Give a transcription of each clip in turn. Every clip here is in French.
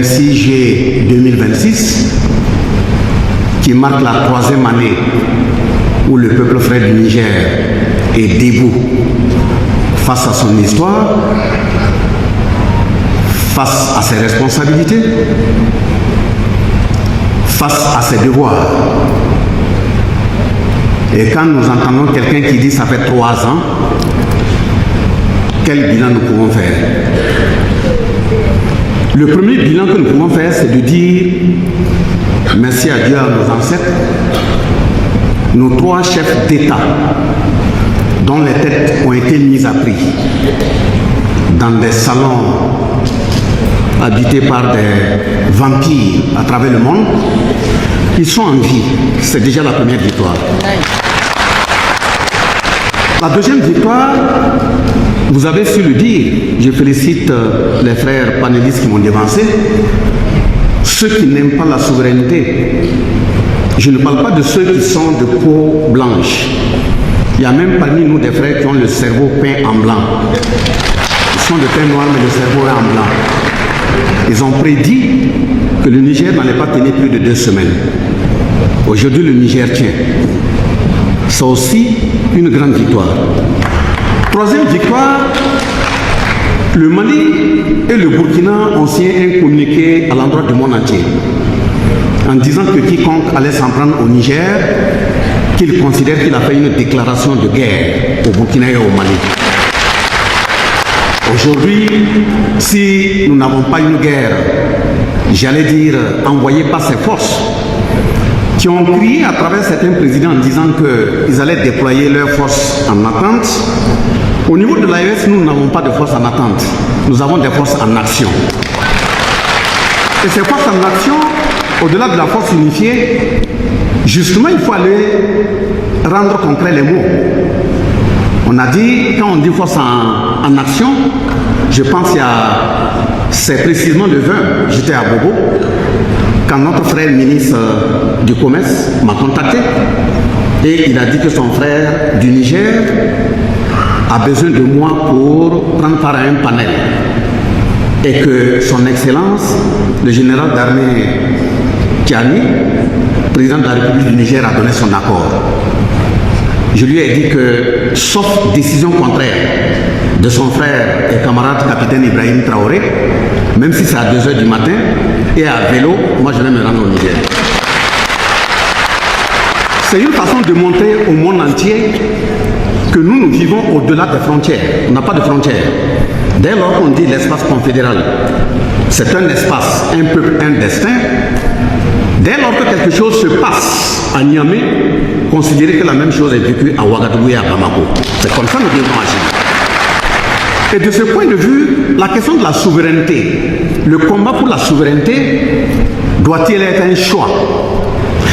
26 juillet 2026, qui marque la 3e année où le peuple frère du Niger est debout face à son histoire, face à ses responsabilités, face à ses devoirs. Et quand nous entendons quelqu'un qui dit ça fait 3 ans, quel bilan nous pouvons faire? Le premier bilan que nous pouvons faire, c'est de dire merci à Dieu, à nos ancêtres, nos 3 chefs d'État dont les têtes ont été mises à prix dans des salons habités par des vampires à travers le monde, ils sont en vie. C'est déjà la première victoire. La deuxième victoire, vous avez su le dire, je félicite les frères panélistes qui m'ont devancé, ceux qui n'aiment pas la souveraineté. Je ne parle pas de ceux qui sont de peau blanche. Il y a même parmi nous des frères qui ont le cerveau peint en blanc. Ils sont de teint noir mais le cerveau est en blanc. Ils ont prédit que le Niger n'allait pas tenir plus de 2 semaines. Aujourd'hui, le Niger tient. C'est aussi une grande victoire. 3e victoire, le Mali et le Burkina ont signé un communiqué à l'endroit du monde entier en disant que quiconque allait s'en prendre au Niger, qu'il considère qu'il a fait une déclaration de guerre au Burkina et au Mali. Aujourd'hui, si nous n'avons pas une guerre, j'allais dire envoyée par ces forces, qui ont crié à travers certains présidents en disant qu'ils allaient déployer leurs forces en attente. Au niveau de l'AES, nous n'avons pas de forces en attente. Nous avons des forces en action. Et ces forces en action, au-delà de la force unifiée, justement, il faut aller rendre concret les mots. On a dit, quand on dit force en action, je pense qu'il y a, c'est précisément le 20, j'étais à Bobo, quand notre frère ministre du Commerce m'a contacté et il a dit que son frère du Niger a besoin de moi pour prendre part à un panel et que son Excellence, le général d'armée Tiani, président de la République du Niger, a donné son accord. Je lui ai dit que, sauf décision contraire de son frère et camarade capitaine Ibrahim Traoré, même si c'est à 2 h du matin, et à vélo, moi je vais me rendre au Niger. C'est une façon de montrer au monde entier que nous vivons au-delà des frontières. On n'a pas de frontières. Dès lors qu'on dit l'espace confédéral, c'est un espace, un peuple, un destin. Dès lors que quelque chose se passe à Niamey, considérez que la même chose est vécue à Ouagadougou et à Bamako. C'est comme ça que nous devons agir. Et de ce point de vue, la question de la souveraineté, le combat pour la souveraineté, doit-il être un choix?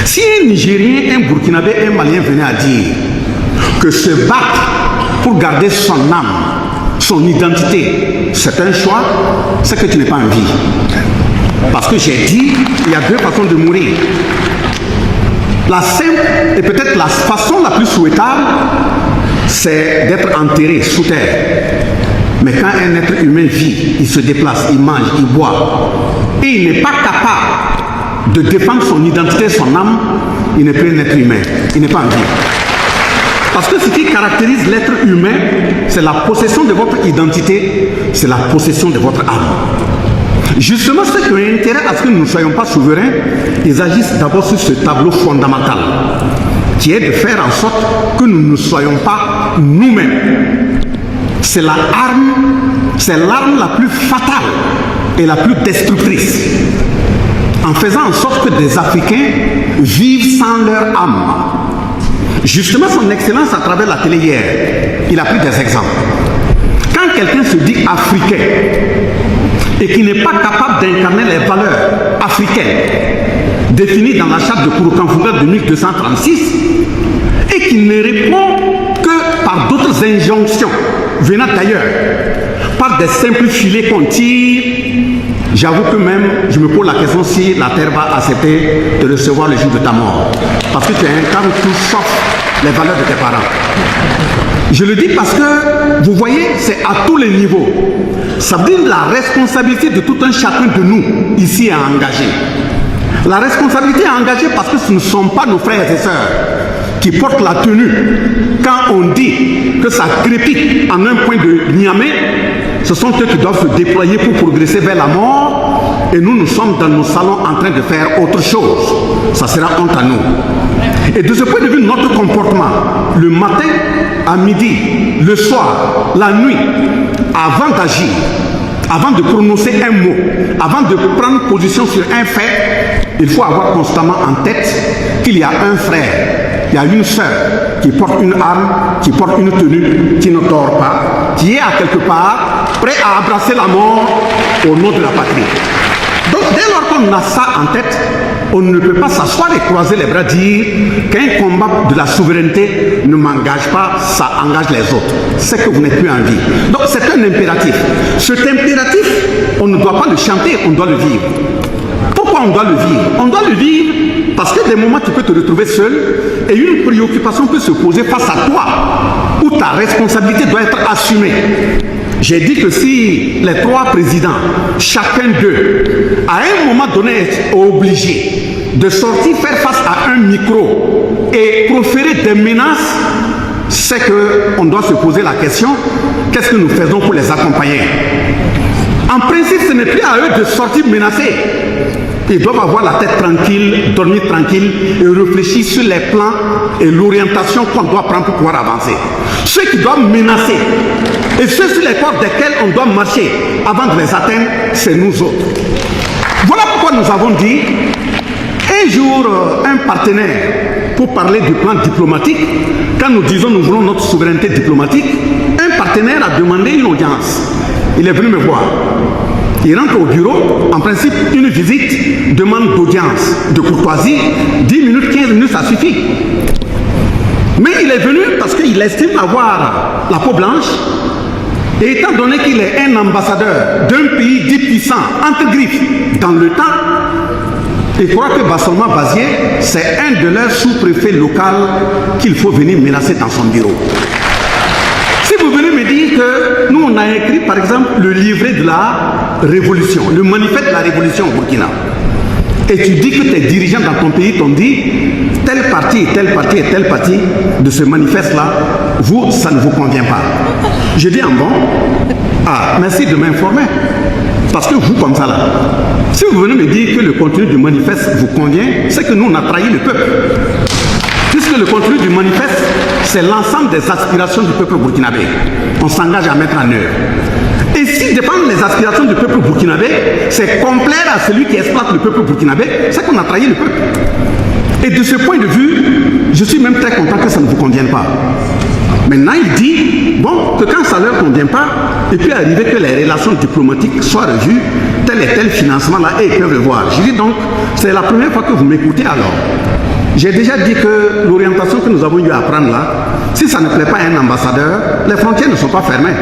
Si un Nigérien, un Burkinabé, un Malien venait à dire que se battre pour garder son âme, son identité, c'est un choix, c'est que tu n'es pas en vie. Parce que j'ai dit, il y a 2 façons de mourir. La simple et peut-être la façon la plus souhaitable, c'est d'être enterré sous terre. Mais quand un être humain vit, il se déplace, il mange, il boit, et il n'est pas capable de défendre son identité, son âme, il n'est plus un être humain, il n'est pas en vie. Parce que ce qui caractérise l'être humain, c'est la possession de votre identité, c'est la possession de votre âme. Justement, ceux qui ont intérêt à ce que nous ne soyons pas souverains, ils agissent d'abord sur ce tableau fondamental, qui est de faire en sorte que nous ne soyons pas nous-mêmes. C'est l'arme la plus fatale et la plus destructrice. En faisant en sorte que des Africains vivent sans leur âme. Justement, son Excellence, à travers la télé hier, il a pris des exemples. Quand quelqu'un se dit africain et qui n'est pas capable d'incarner les valeurs africaines définies dans la charte de Kouroukanfouga de 1236 et qui ne répond que par d'autres injonctions venant d'ailleurs, par des simples filets qu'on tire, j'avoue que même je me pose la question si la terre va accepter de recevoir le jour de ta mort. Parce que tu incarnes tout sauf les valeurs de tes parents. Je le dis parce que, vous voyez, c'est à tous les niveaux. Ça veut dire la responsabilité de tout un chacun de nous, ici, à engager. La responsabilité à engager parce que ce ne sont pas nos frères et sœurs qui portent la tenue. Quand on dit que ça crépite en un point de Niamey, ce sont eux qui doivent se déployer pour progresser vers la mort. Et nous, nous sommes dans nos salons en train de faire autre chose. Ça sera honte à nous. Et de ce point de vue, notre comportement, le matin, à midi, le soir, la nuit, avant d'agir, avant de prononcer un mot, avant de prendre position sur un fait, il faut avoir constamment en tête qu'il y a un frère, il y a une sœur qui porte une arme, qui porte une tenue, qui ne dort pas, qui est à quelque part prêt à embrasser la mort au nom de la patrie. Donc dès lors qu'on a ça en tête, on ne peut pas s'asseoir et croiser les bras, dire qu'un combat de la souveraineté ne m'engage pas, ça engage les autres. C'est que vous n'êtes plus en vie. Donc c'est un impératif. Cet impératif, on ne doit pas le chanter, on doit le vivre. Pourquoi on doit le vivre? On doit le vivre parce que des moments tu peux te retrouver seul et une préoccupation peut se poser face à toi où ta responsabilité doit être assumée. J'ai dit que si les trois présidents, chacun d'eux, à un moment donné est obligé de sortir faire face à un micro et proférer des menaces, c'est qu'on doit se poser la question, qu'est-ce que nous faisons pour les accompagner? En principe, ce n'est plus à eux de sortir menacés. Ils doivent avoir la tête tranquille, dormir tranquille et réfléchir sur les plans et l'orientation qu'on doit prendre pour pouvoir avancer. Ceux qui doivent menacer et ceux sur les cordes desquels on doit marcher avant de les atteindre, c'est nous autres. Voilà pourquoi nous avons dit, un jour, un partenaire, pour parler du plan diplomatique, quand nous disons nous voulons notre souveraineté diplomatique, un partenaire a demandé une audience. Il est venu me voir. Il rentre au bureau, en principe, une visite, demande d'audience, de courtoisie, 10 minutes, 15 minutes, ça suffit. Mais il est venu parce qu'il estime avoir la peau blanche, et étant donné qu'il est un ambassadeur d'un pays dit puissant, entre griffes, dans le temps, il croit que Bassolma Bazier, c'est un de leurs sous-préfets locaux qu'il faut venir menacer dans son bureau. Si vous venez me dire que nous, on a écrit, par exemple, le livret de la révolution, le manifeste de la révolution au Burkina, et tu dis que tes dirigeants dans ton pays t'ont dit tel parti, tel parti et tel parti de ce manifeste-là, vous, ça ne vous convient pas. Je dis en bon, ah, merci de m'informer. Parce que vous, comme ça là, si vous venez me dire que le contenu du manifeste vous convient, c'est que nous, on a trahi le peuple. Puisque le contenu du manifeste, c'est l'ensemble des aspirations du peuple burkinabé. On s'engage à mettre en œuvre. Et si dépendent les aspirations du peuple burkinabé, c'est complaire à celui qui exploite le peuple burkinabé, c'est qu'on a trahi le peuple. Et de ce point de vue, je suis même très content que ça ne vous convienne pas. Maintenant, il dit, bon, que quand ça ne leur convient pas, il peut arriver que les relations diplomatiques soient revues, tel et tel financement là, et ils peuvent le voir. Je dis donc, c'est la première fois que vous m'écoutez alors. J'ai déjà dit que l'orientation que nous avons eu à prendre là, si ça ne plaît pas à un ambassadeur, les frontières ne sont pas fermées.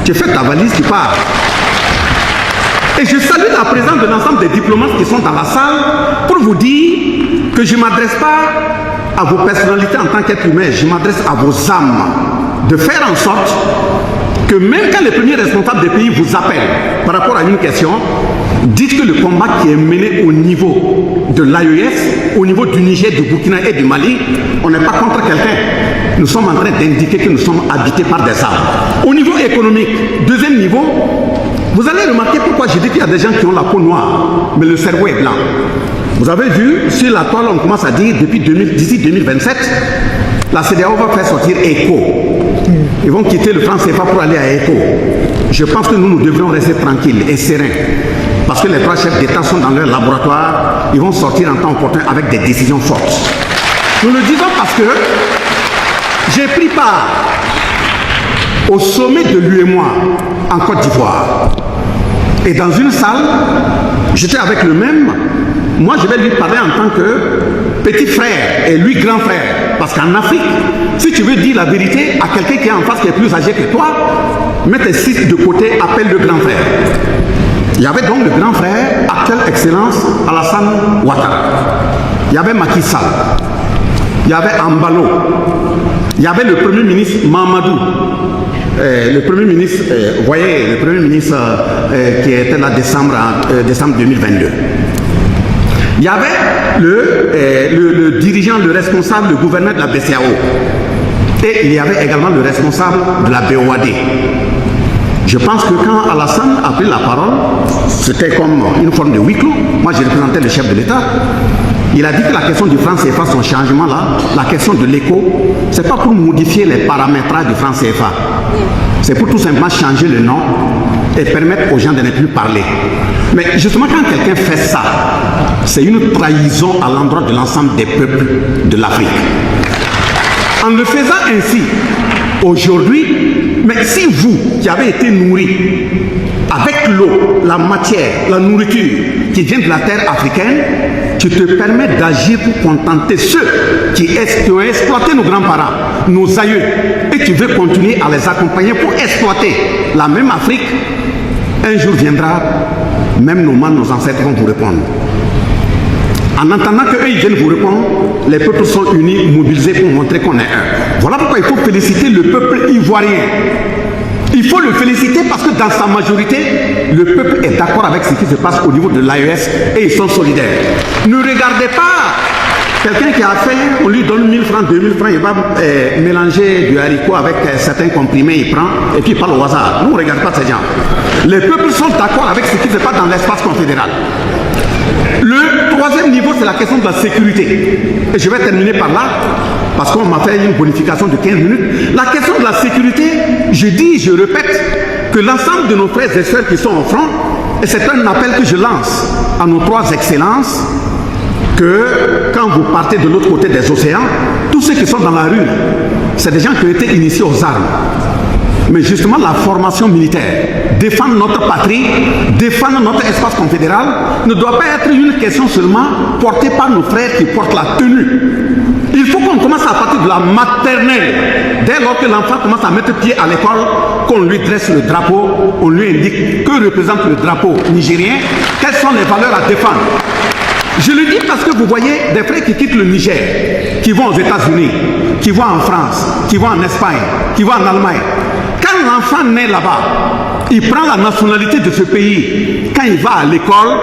Tu fais ta valise, tu pars. Et je salue la présence de l'ensemble des diplomates qui sont dans la salle pour vous dire que je ne m'adresse pas à vos personnalités en tant qu'être humain, je m'adresse à vos âmes, de faire en sorte que même quand les premiers responsables des pays vous appellent par rapport à une question, dites que le combat qui est mené au niveau de l'AES, au niveau du Niger, du Burkina et du Mali, on n'est pas contre quelqu'un. Nous sommes en train d'indiquer que nous sommes habités par des armes. Au niveau économique, deuxième niveau, vous allez remarquer pourquoi je dis qu'il y a des gens qui ont la peau noire, mais le cerveau est blanc. Vous avez vu, sur la toile, on commence à dire d'ici 2027, la CEDEAO va faire sortir ECO. Ils vont quitter le franc CFA pour aller à ECO. Je pense que nous devrions rester tranquilles et sereins. Parce que les trois chefs d'État sont dans leur laboratoire, ils vont sortir en temps opportun avec des décisions fortes. Nous le disons parce que j'ai pris part au sommet de l'UEMOA en Côte d'Ivoire. Et dans une salle, j'étais avec le même. Moi, je vais lui parler en tant que petit frère et lui grand frère. Parce qu'en Afrique, si tu veux dire la vérité à quelqu'un qui est en face, qui est plus âgé que toi, mets tes six de côté, appelle le grand frère. Il y avait donc le grand frère, actuelle excellence, Alassane Ouattara. Il y avait Macky Sall. Il y avait Ambalo. Il y avait le Premier ministre Mamadou. Le Premier ministre, vous voyez, le Premier ministre qui était là décembre 2022. Il y avait le dirigeant, le responsable, le gouverneur de la BCAO. Et il y avait également le responsable de la BOAD. Je pense que quand Alassane a pris la parole, c'était comme une forme de huis clos. Moi, j'ai représenté le chef de l'État. Il a dit que la question du franc CFA, son changement là, la question de l'éco, ce n'est pas pour modifier les paramétrages du franc CFA. C'est pour tout simplement changer le nom et permettre aux gens de ne plus parler. Mais justement, quand quelqu'un fait ça, c'est une trahison à l'endroit de l'ensemble des peuples de l'Afrique. En le faisant ainsi, aujourd'hui, mais si vous qui avez été nourris avec l'eau, la matière, la nourriture qui vient de la terre africaine, tu te permets d'agir pour contenter ceux qui ont exploité nos grands-parents, nos aïeux, et tu veux continuer à les accompagner pour exploiter la même Afrique, un jour viendra, même nos ancêtres vont vous répondre. En entendant qu'eux, ils viennent vous répondre, les peuples sont unis, mobilisés pour montrer qu'on est un. Voilà pourquoi il faut féliciter le peuple ivoirien. Il faut le féliciter parce que dans sa majorité, le peuple est d'accord avec ce qui se passe au niveau de l'AES et ils sont solidaires. Ne regardez pas quelqu'un qui a faim, on lui donne 1000 francs, 2000 francs, il va mélanger du haricot avec certains comprimés, il prend et puis il parle au hasard. Nous, on ne regarde pas ces gens. Les peuples sont d'accord avec ce qui se passe dans l'espace confédéral. Le troisième niveau, c'est la question de la sécurité. Et je vais terminer par là, parce qu'on m'a fait une bonification de 15 minutes. La question de la sécurité, je dis, je répète, que l'ensemble de nos frères et sœurs qui sont en front, et c'est un appel que je lance à nos trois excellences, que quand vous partez de l'autre côté des océans, tous ceux qui sont dans la rue, c'est des gens qui ont été initiés aux armes. Mais justement, la formation militaire, défendre notre patrie, défendre notre espace confédéral, ne doit pas être une question seulement portée par nos frères qui portent la tenue. Il faut qu'on commence à partir de la maternelle. Dès lors que l'enfant commence à mettre pied à l'école, qu'on lui dresse le drapeau, on lui indique que représente le drapeau nigérien, quelles sont les valeurs à défendre. Je le dis parce que vous voyez des frères qui quittent le Niger, qui vont aux États-Unis, qui vont en France, qui vont en Espagne, qui vont en Allemagne. Quand l'enfant naît là-bas, il prend la nationalité de ce pays. Quand il va à l'école,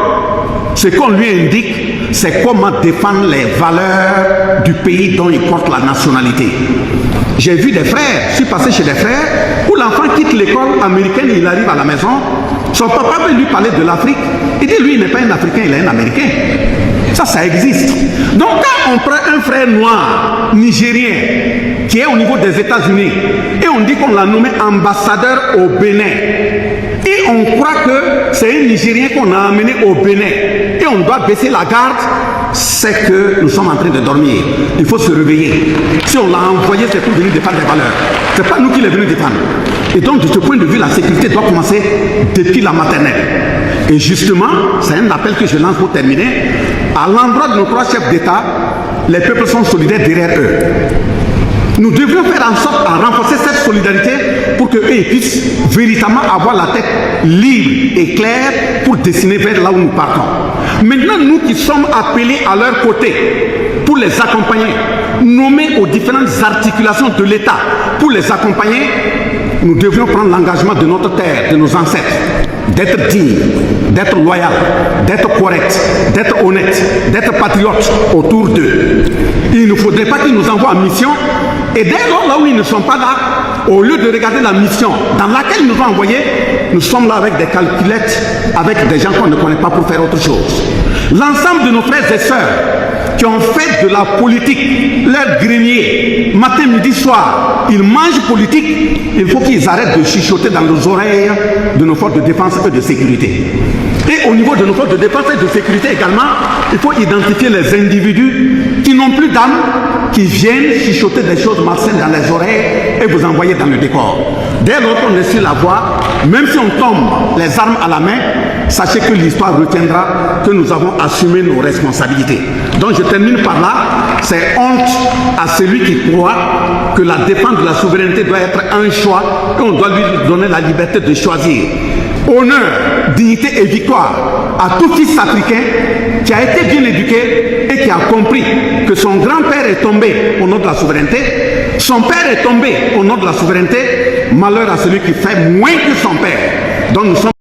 ce qu'on lui indique, c'est comment défendre les valeurs du pays dont il porte la nationalité. J'ai vu des frères, je suis passé chez des frères, où l'enfant quitte l'école américaine, il arrive à la maison, son papa veut lui parler de l'Afrique, il dit lui il n'est pas un Africain, il est un Américain. Ça existe. Donc quand on prend un frère noir, nigérien, qui est au niveau des États-Unis, et on dit qu'on l'a nommé ambassadeur au Bénin, et on croit que c'est un Nigérien qu'on a amené au Bénin, et on doit baisser la garde, c'est que nous sommes en train de dormir. Il faut se réveiller. Si on l'a envoyé, c'est pour venir défendre des valeurs. Ce n'est pas nous qui les venons défendre. Et donc, de ce point de vue, la sécurité doit commencer depuis la maternelle. Et justement, c'est un appel que je lance pour terminer. À l'endroit de nos trois chefs d'État, les peuples sont solidaires derrière eux. Nous devons faire en sorte à renforcer cette solidarité pour qu'eux puissent véritablement avoir la tête libre et claire pour dessiner vers là où nous partons. Maintenant, nous qui sommes appelés à leur côté pour les accompagner, nommés aux différentes articulations de l'État pour les accompagner, nous devions prendre l'engagement de notre terre, de nos ancêtres, d'être dignes, d'être loyal, d'être correct, d'être honnête, d'être patriote autour d'eux. Il ne faudrait pas qu'ils nous envoient en mission et dès lors là où ils ne sont pas là, au lieu de regarder la mission dans laquelle ils nous ont envoyés, nous sommes là avec des calculettes, avec des gens qu'on ne connaît pas pour faire autre chose. L'ensemble de nos frères et sœurs qui ont fait de la politique leur grenier, matin, midi, soir, ils mangent politique, il faut qu'ils arrêtent de chuchoter dans les oreilles de nos forces de défense et de sécurité. Et au niveau de nos forces de défense et de sécurité également, il faut identifier les individus qui n'ont plus d'âme, qui viennent chuchoter des choses malsaines dans les oreilles et vous envoyer dans le décor. Dès lors qu'on est sur la voie, même si on tombe les armes à la main, sachez que l'histoire retiendra que nous avons assumé nos responsabilités. Donc je termine par là, c'est honte à celui qui croit que la défense de la souveraineté doit être un choix et on doit lui donner la liberté de choisir. Honneur, dignité et victoire à tout fils africain qui a été bien éduqué et qui a compris que son grand-père est tombé au nom de la souveraineté, Son père est tombé au nom de la souveraineté. Malheur à celui qui fait moins que son père. Donc nous sommes